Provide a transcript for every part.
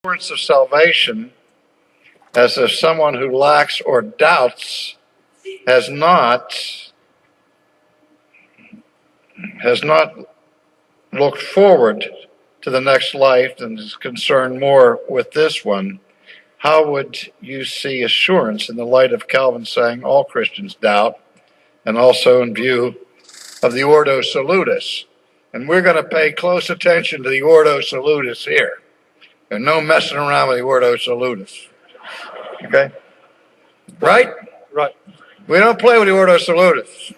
Assurance of salvation as if someone who lacks or doubts has not looked forward to the next life and is concerned more with this one. How would you see assurance in the light of Calvin saying all Christians doubt, and also in view of the Ordo Salutis? And we're going to pay close attention to the Ordo Salutis here. There's no messing around with the Ordo Salutis. Okay? Right? Right. We don't play with the Ordo Salutis.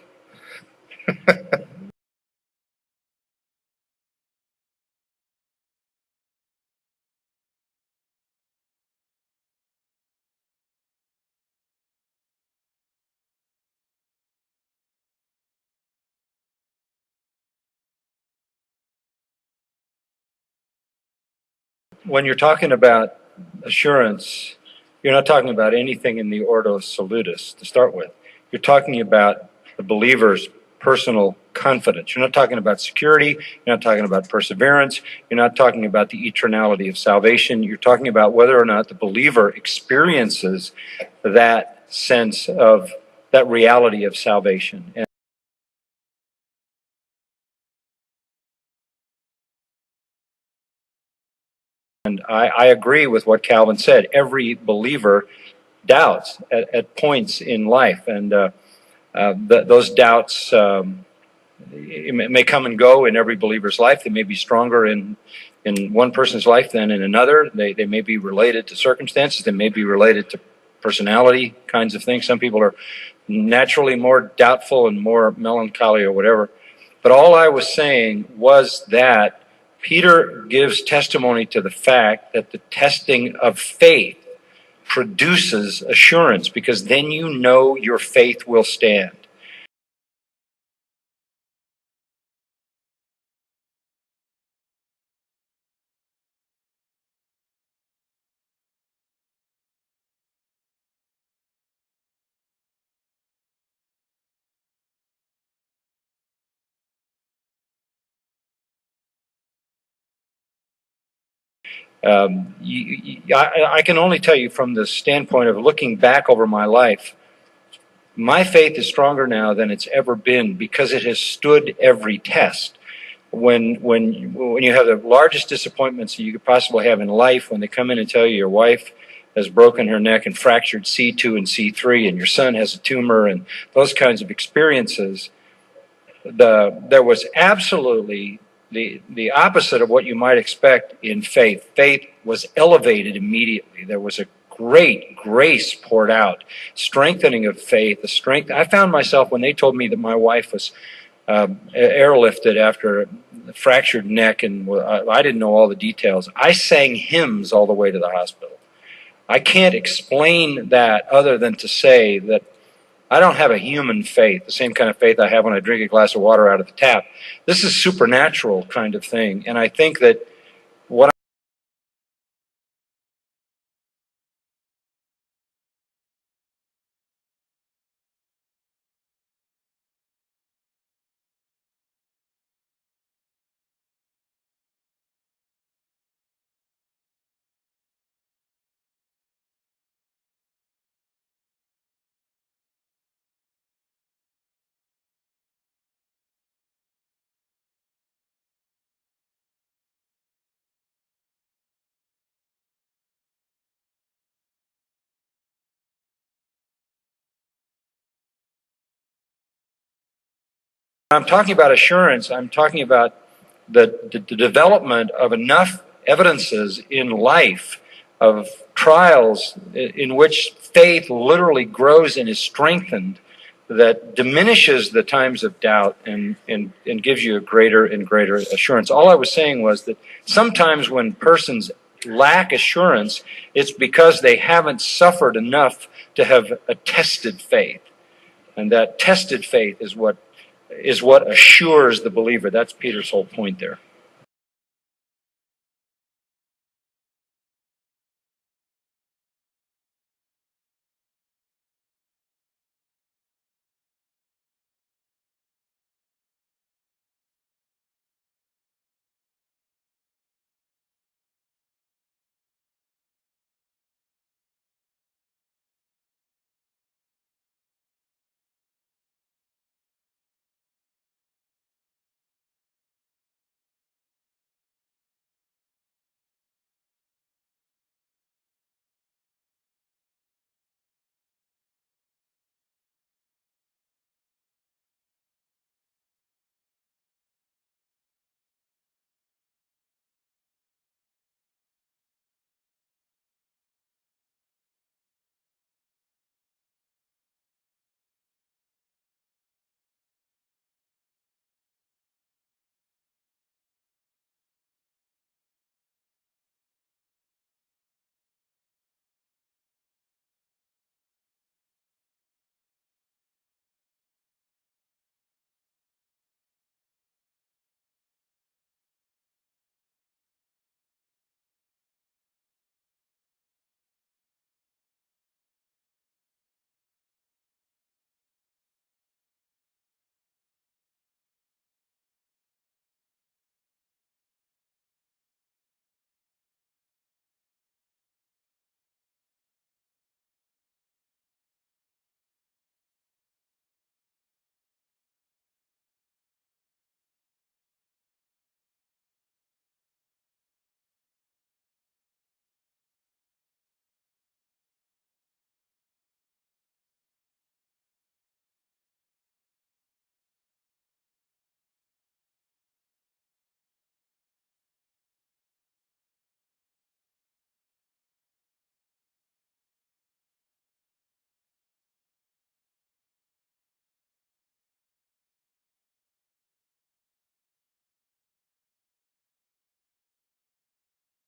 When you're talking about assurance, you're not talking about anything in the Ordo Salutis to start with. You're talking about the believer's personal confidence. You're not talking about security. You're not talking about perseverance. You're not talking about the eternality of salvation. You're talking about whether or not the believer experiences that sense of that reality of salvation. And I agree with what Calvin said. Every believer doubts at points in life, and those doubts may come and go in every believer's life. They may be stronger in one person's life than in another. They may be related to circumstances. They may be related to personality kinds of things. Some people are naturally more doubtful and more melancholy or whatever. But all I was saying was that Peter gives testimony to the fact that the testing of faith produces assurance, because then you know your faith will stand. I can only tell you from the standpoint of looking back over my life, my faith is stronger now than it's ever been because it has stood every test. When you have the largest disappointments you could possibly have in life, when they come in and tell you your wife has broken her neck and fractured C2 and C3, and your son has a tumor, and those kinds of experiences, there was absolutely the opposite of what you might expect in faith. Faith was elevated immediately. There was a great grace poured out, strengthening of faith, the strength. I found myself, when they told me that my wife was airlifted after a fractured neck, and I didn't know all the details, I sang hymns all the way to the hospital. I can't explain that other than to say that I don't have a human faith, the same kind of faith I have when I drink a glass of water out of the tap. This is supernatural kind of thing, and I think that what I'm talking about assurance, I'm talking about the development of enough evidences in life of trials in which faith literally grows and is strengthened, that diminishes the times of doubt and gives you a greater and greater assurance. All I was saying was that sometimes when persons lack assurance, it's because they haven't suffered enough to have a tested faith. And that tested faith is what assures the believer. That's Peter's whole point there.